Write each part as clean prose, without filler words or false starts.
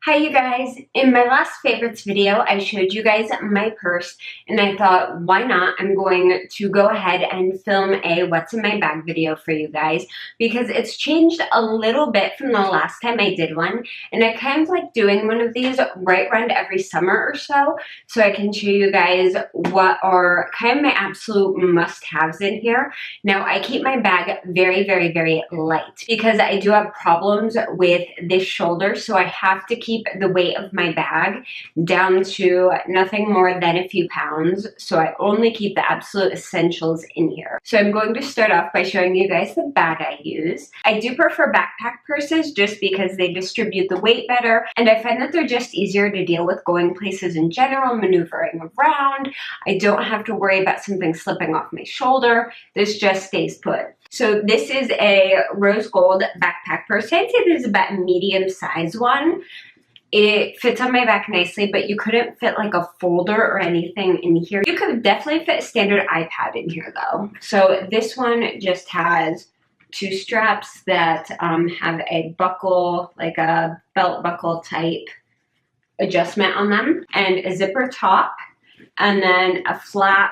Hi you guys, in my last favorites video I showed you guys my purse and I thought why not, I'm going to go ahead and film a what's in my bag video for you guys because it's changed a little bit from the last time I did one, and I kind of like doing one of these right around every summer or so I can show you guys what are kind of my absolute must-haves in here. Now I keep my bag very light because I do have problems with this shoulder, so I have to keep the weight of my bag down to nothing more than a few pounds, so I only keep the absolute essentials in here. So I'm going to start off by showing you guys the bag I use. I do prefer backpack purses just because they distribute the weight better, and I find that they're just easier to deal with going places in general, maneuvering around. I don't have to worry about something slipping off my shoulder. This just stays put. So this is a rose gold backpack purse. I'd say this is about a medium size one. It fits on my back nicely, but you couldn't fit like a folder or anything in here. You could definitely fit a standard iPad in here though. So this one just has two straps that have a buckle, like a belt buckle type adjustment on them, and a zipper top, and then a flap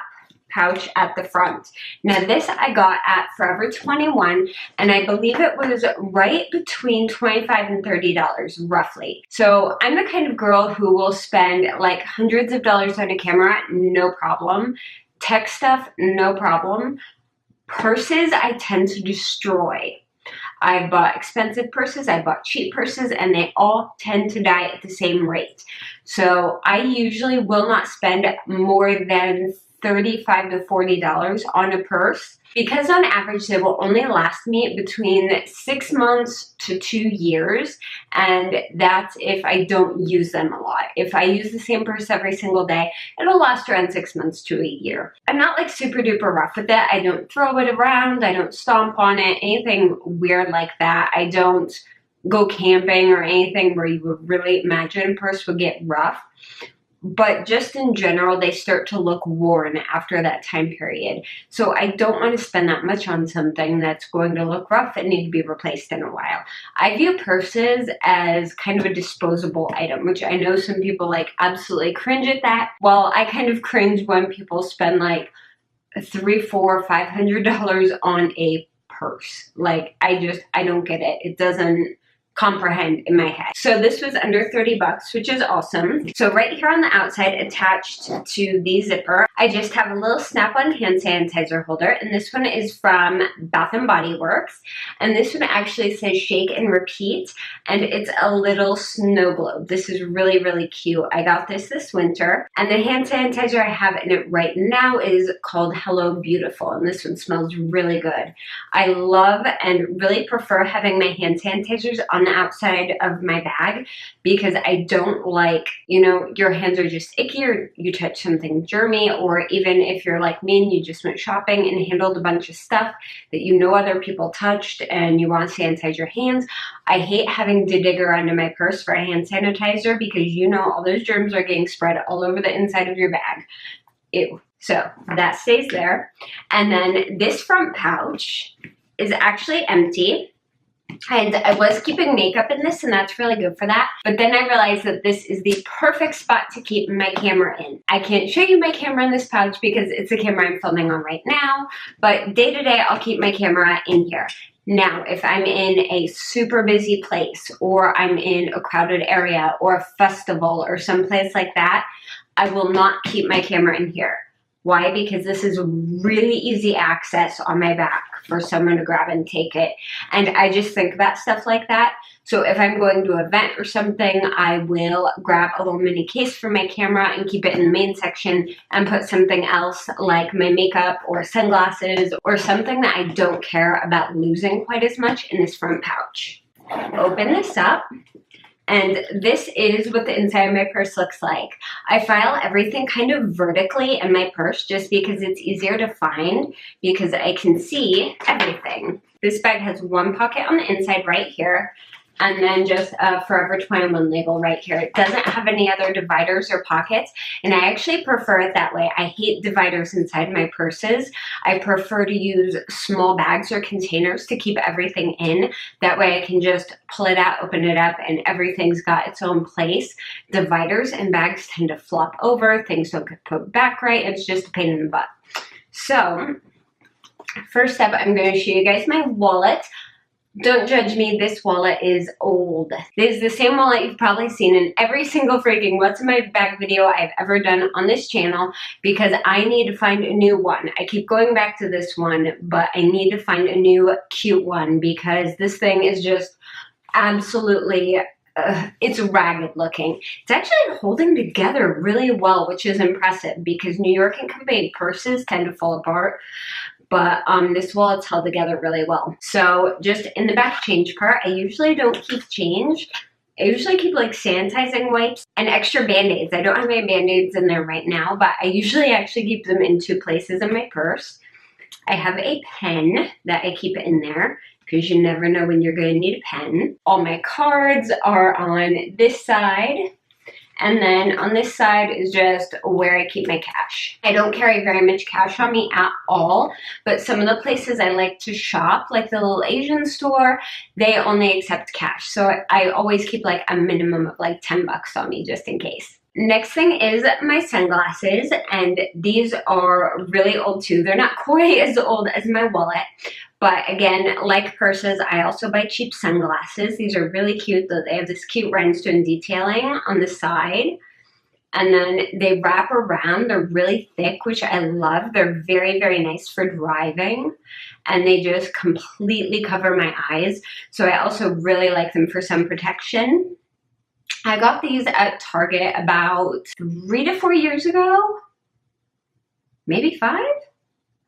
pouch at the front. Now this I got at Forever 21, and I believe it was right between $25 and $30 roughly. So I'm the kind of girl who will spend like hundreds of dollars on a camera, no problem. Tech stuff, no problem. Purses I tend to destroy. I bought expensive purses, I bought cheap purses, and they all tend to die at the same rate. So I usually will not spend more than $35 to $40 on a purse because on average they will only last me between 6 months to 2 years, and that's if I don't use them a lot. If I use the same purse every single day, it'll last around 6 months to a year. I'm not like super duper rough with it. I don't throw it around, I don't stomp on it, anything weird like that. I don't go camping or anything where you would really imagine a purse would get rough. But just in general, they start to look worn after that time period. So I don't want to spend that much on something that's going to look rough and need to be replaced in a while. I view purses as kind of a disposable item, which I know some people like absolutely cringe at that. Well, I kind of cringe when people spend like $300, $400, $500 on a purse. Like, I don't get it. It doesn't comprehend in my head. So this was under 30 bucks, which is awesome. So right here on the outside, attached to the zipper, I just have a little snap-on hand sanitizer holder, and this one is from Bath & Body Works, and this one actually says shake and repeat, and it's a little snow globe. This is really cute. I got this winter, and the hand sanitizer I have in it right now is called Hello Beautiful, and this one smells really good. I love and really prefer having my hand sanitizers on the outside of my bag because I don't like, you know, your hands are just icky or you touch something germy, or even if you're like me and you just went shopping and handled a bunch of stuff that you know other people touched and you want to sanitize your hands. I hate having to dig around in my purse for a hand sanitizer because you know all those germs are getting spread all over the inside of your bag. Ew. So that stays there. And then this front pouch is actually empty. And I was keeping makeup in this, and that's really good for that. But then I realized that this is the perfect spot to keep my camera in. I can't show you my camera in this pouch because it's the camera I'm filming on right now, but day to day I'll keep my camera in here. Now, if I'm in a super busy place, or I'm in a crowded area, or a festival, or someplace like that, I will not keep my camera in here. Why? Because this is really easy access on my back for someone to grab and take it. And I just think about stuff like that. So if I'm going to an event or something, I will grab a little mini case for my camera and keep it in the main section and put something else like my makeup or sunglasses or something that I don't care about losing quite as much in this front pouch. Open this up. And this is what the inside of my purse looks like. I file everything kind of vertically in my purse just because it's easier to find because I can see everything. This bag has one pocket on the inside right here, and then just a Forever 21 label right here. It doesn't have any other dividers or pockets, and I actually prefer it that way. I hate dividers inside my purses. I prefer to use small bags or containers to keep everything in. That way I can just pull it out, open it up, and everything's got its own place. Dividers and bags tend to flop over, things don't get put back right, it's just a pain in the butt. So, first up, I'm going to show you guys my wallet. Don't judge me, this wallet is old. This is the same wallet you've probably seen in every single freaking What's in My Bag video I've ever done on this channel, because I need to find a new one. I keep going back to this one, but I need to find a new cute one because this thing is just absolutely, it's ragged looking. It's actually holding together really well, which is impressive because New York and Company purses tend to fall apart. But this wallet's held together really well. So just in the back change part, I usually don't keep change. I usually keep like sanitizing wipes and extra band-aids. I don't have any band-aids in there right now, but I usually actually keep them in 2 places in my purse. I have a pen that I keep in there because you never know when you're going to need a pen. All my cards are on this side. And then on this side is just where I keep my cash. I don't carry very much cash on me at all, but some of the places I like to shop, like the little Asian store, they only accept cash. So I always keep like a minimum of like 10 bucks on me just in case. Next thing is my sunglasses, and these are really old too. They're not quite as old as my wallet, but again, like purses, I also buy cheap sunglasses. These are really cute though. They have this cute rhinestone detailing on the side, and then they wrap around. They're really thick, which I love. They're very, very nice for driving, and they just completely cover my eyes. So I also really like them for sun protection. I got these at Target about 3 to 4 years ago, maybe 5?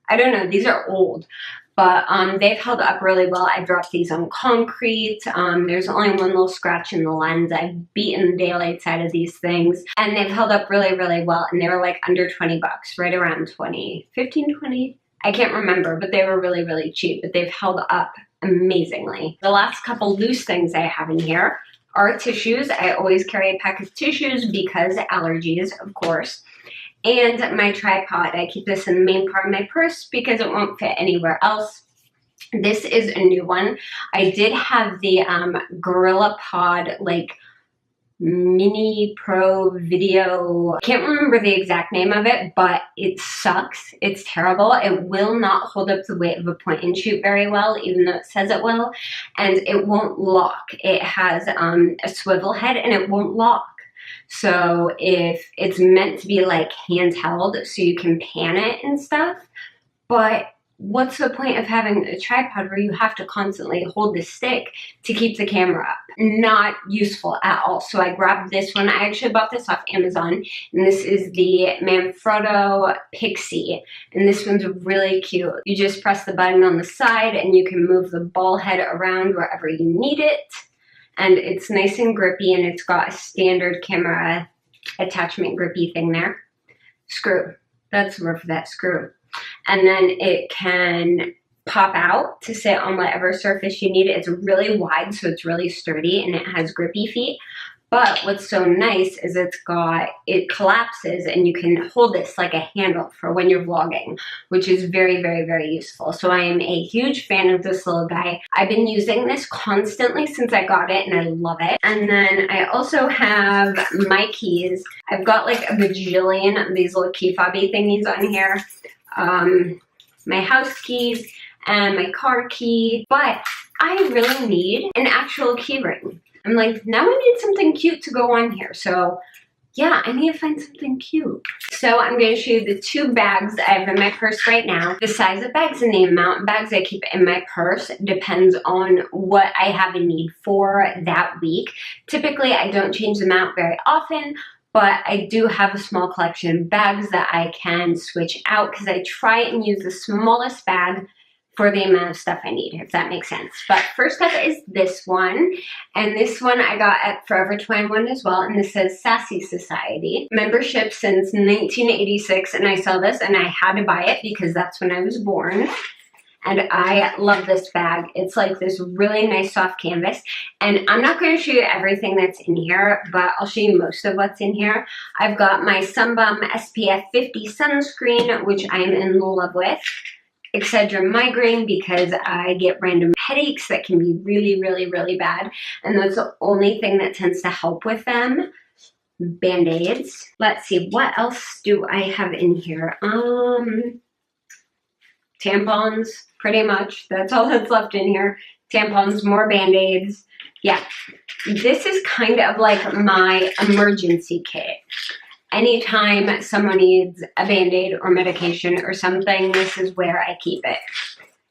I don't know, these are old, but they've held up really well. I dropped these on concrete. There's only one little scratch in the lens. I've beaten the daylights out of these things, and they've held up really, really well, and they were like under 20 bucks, right around 20, 15, 20. I can't remember, but they were really, really cheap, but they've held up amazingly. The last couple loose things I have in here are tissues. I always carry a pack of tissues because allergies, of course. And my tripod. I keep this in the main part of my purse because it won't fit anywhere else. This is a new one. I did have the Gorilla Pod like mini pro video. I can't remember the exact name of it, but it sucks. It's terrible. It will not hold up the weight of a point and shoot very well, even though it says it will, and it won't lock. It has a swivel head and it won't lock. So if it's meant to be like handheld so you can pan it and stuff, but what's the point of having a tripod where you have to constantly hold the stick to keep the camera up? Not useful at all. So I grabbed this one. I actually bought this off Amazon, and this is the Manfrotto Pixie, and this one's really cute. You just press the button on the side and you can move the ball head around wherever you need it, and it's nice and grippy, and it's got a standard camera attachment grippy thing there. Screw. That's the word for that, screw. And then it can pop out to sit on whatever surface you need. It's really wide, so it's really sturdy, and it has grippy feet. But what's so nice is it collapses, and you can hold this like a handle for when you're vlogging, which is very, very, very useful. So I am a huge fan of this little guy. I've been using this constantly since I got it, and I love it. And then I also have my keys. I've got like a bajillion of these little key fobby thingies on here. My house keys and my car key, but I really need an actual key ring. I'm like, now I need something cute to go on here. So yeah, I need to find something cute. So I'm going to show you the 2 bags I have in my purse right now. The size of bags and the amount of bags I keep in my purse depends on what I have a need for that week. Typically, I don't change them out very often, but I do have a small collection of bags that I can switch out because I try and use the smallest bag for the amount of stuff I need, if that makes sense. But first up is this one, and this one I got at Forever 21 as well, and this says Sassy Society. Membership since 1986, and I saw this and I had to buy it because that's when I was born. and I love this bag. It's like this really nice soft canvas, and I'm not going to show you everything that's in here, but I'll show you most of what's in here. I've got my Sunbum SPF 50 sunscreen, which I'm in love with. Excedrin migraine, because I get random headaches that can be really, really, really bad, and that's the only thing that tends to help with them. Band-aids. Let's see, what else do I have in here? Tampons, pretty much. That's all that's left in here. Tampons, more Band-aids. Yeah, this is kind of like my emergency kit. Anytime someone needs a Band-aid or medication or something, this is where I keep it.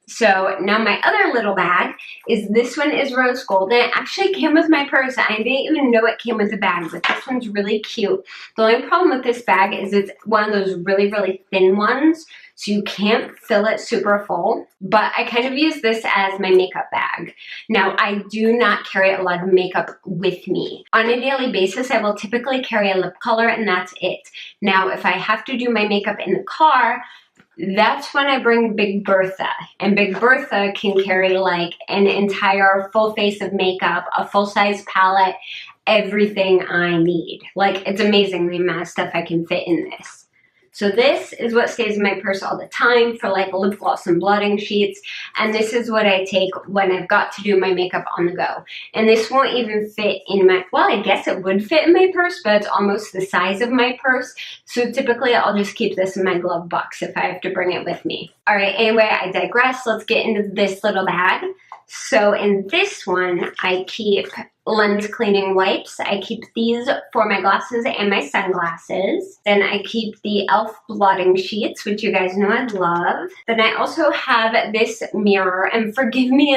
So now my other little bag is, this one is rose gold, and it actually came with my purse. I didn't even know it came with the bag, but this one's really cute. The only problem with this bag is it's one of those really, really thin ones, so you can't fill it super full, but I kind of use this as my makeup bag. Now, I do not carry a lot of makeup with me. On a daily basis, I will typically carry a lip color, and that's it. Now, if I have to do my makeup in the car, that's when I bring Big Bertha, and Big Bertha can carry like an entire full face of makeup, a full-size palette, everything I need. Like, it's amazing the amount of stuff I can fit in this. So this is what stays in my purse all the time for like lip gloss and blotting sheets, and this is what I take when I've got to do my makeup on the go. And this won't even fit in my, well, I guess it would fit in my purse, but it's almost the size of my purse, so typically I'll just keep this in my glove box if I have to bring it with me. All right, anyway, I digress. Let's get into this little bag. So in this one, I keep lens cleaning wipes. I keep these for my glasses and my sunglasses. Then I keep the e.l.f. blotting sheets, which you guys know I love. Then I also have this mirror, and forgive me,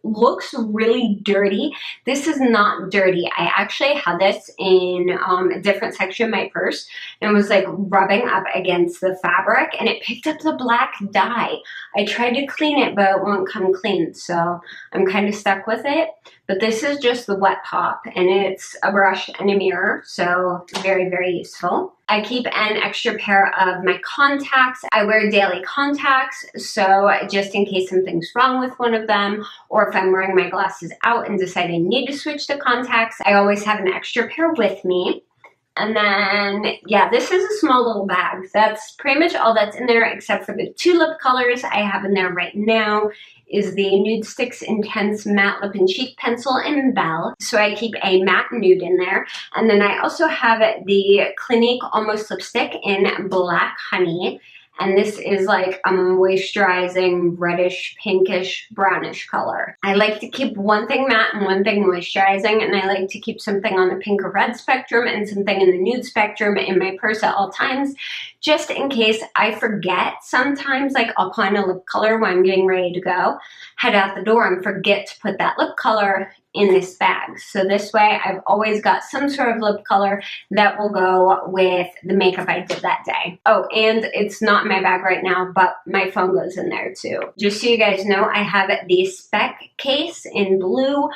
looks really dirty. This is not dirty. I actually had this in a different section of my purse, and was like rubbing up against the fabric, and it picked up the black dye. I tried to clean it, but it won't come clean, so I'm kind of stuck with it. But this is just the wet pop, and it's a brush and a mirror, so very, very useful. I keep an extra pair of my contacts. I wear daily contacts, so just in case something's wrong with one of them, or if I'm wearing my glasses out and decide I need to switch to contacts, I always have an extra pair with me. And then, yeah, this is a small little bag. That's pretty much all that's in there, except for the two lip colors I have in there right now is the Nude Sticks Intense Matte Lip and Cheek Pencil in Belle. So I keep a matte nude in there. And then I also have the Clinique Almost Lipstick in Black Honey. And this is like a moisturizing reddish, pinkish, brownish color. I like to keep one thing matte and one thing moisturizing, and I like to keep something on the pink or red spectrum and something in the nude spectrum in my purse at all times, just in case I forget. Sometimes, like, I'll find a lip color when I'm getting ready to go, head out the door, and forget to put that lip color in this bag. So this way I've always got some sort of lip color that will go with the makeup I did that day. Oh, and it's not in my bag right now, but my phone goes in there too. Just so you guys know, I have the Spec case in blue.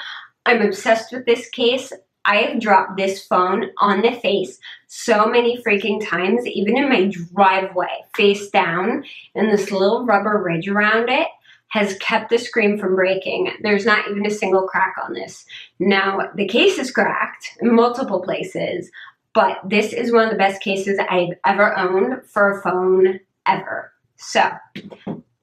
I'm obsessed with this case. I have dropped this phone on the face so many freaking times, even in my driveway, face down, and this little rubber ridge around it has kept the screen from breaking. There's not even a single crack on this. Now, the case is cracked in multiple places, but this is one of the best cases I've ever owned for a phone ever. So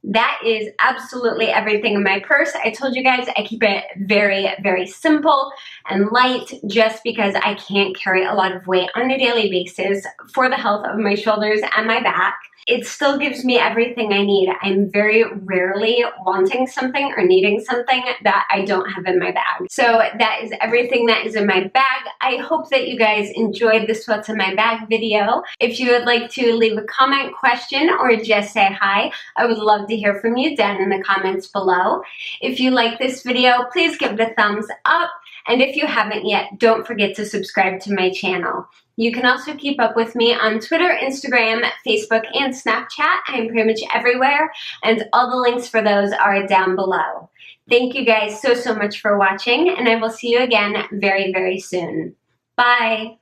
that is absolutely everything in my purse. I told you guys I keep it very, very simple and light, just because I can't carry a lot of weight on a daily basis for the health of my shoulders and my back. It still gives me everything I need. I'm very rarely wanting something or needing something that I don't have in my bag. So that is everything that is in my bag. I hope that you guys enjoyed this What's in My Bag video. If you would like to leave a comment, question, or just say hi, I would love to hear from you down in the comments below. If you like this video, please give it a thumbs up. And if you haven't yet, don't forget to subscribe to my channel. You can also keep up with me on Twitter, Instagram, Facebook, and Snapchat. I'm pretty much everywhere, and all the links for those are down below. Thank you guys so much for watching, and I will see you again very, very soon. Bye!